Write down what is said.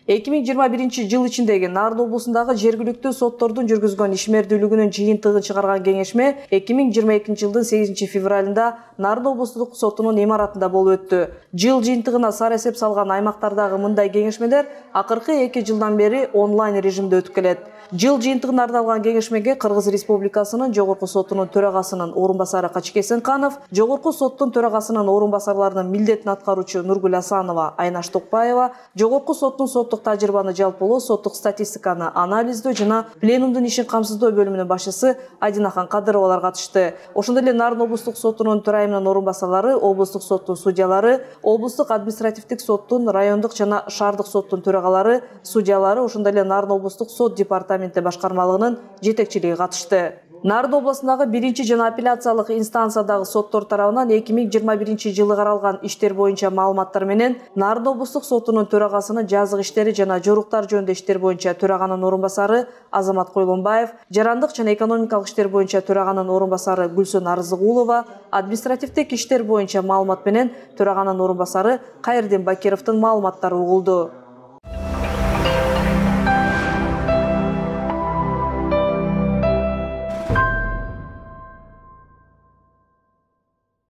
2021 жыл ичиндеги Нарын облусундагы жергиликтүү соттордун жүргүзгөн ишмердүүлүгүнүн жыйынтыгын чыгарган кеңешме 2022 жылдын 8 февралында Нарын облустук сотунун имаратында болуп өттү. Жыл жыйынтыгына сар эсеп салган аймактардагы мындай кеңешмелер акыркы 2 жылдан бери онлайн режимде өтүп келет. Жыл жыйынтыгына арналган кеңешмеге Кыргыз Республикасынын Жогорку сотунун төрагасынын орун басары Качке Эсенканов, Жогорку соттун төрагасынын орун басарларынын милдетин аткаруучу Нургүл Асанова, Айнаш Токпаева, Жогорку соттун соттук тажрыйбаны жалпылоо, соттук статистиканы анализдөө жана пленумдун ишин камсыздоо бөлүмүнүн башчысы Адинахан Кадыровалар катышты. Ошондой эле Нарын облустук сотунун төрайымынын орун басарлары, облустук соттун судьялары, облустук административдик соттун, райондук жана шаардык соттун төрагалары, судьялары, ошондой эле Нарын облустук сот департаменти башкармалыгынын жетекчилиги катышты. Нарын областындагы биринчи жана апелляциялык инстанциядагы соттор тарабынан 2021 жылы каралган иштер боюнча маалыматтар менен Нарын облустук сотунун төрагасынын жазык иштери жана жоруктар жөнүндө иштер боюнча төраганын орун басары Азамат Койлонбаев, жарандык жана экономикалык иштер боюнча төраганын орун басары Гүлсөн Арзыгулова, административдик иштер боюнча маалымат менен төраганын орун басары Кайырдин Бакировдун маалыматтары угулду.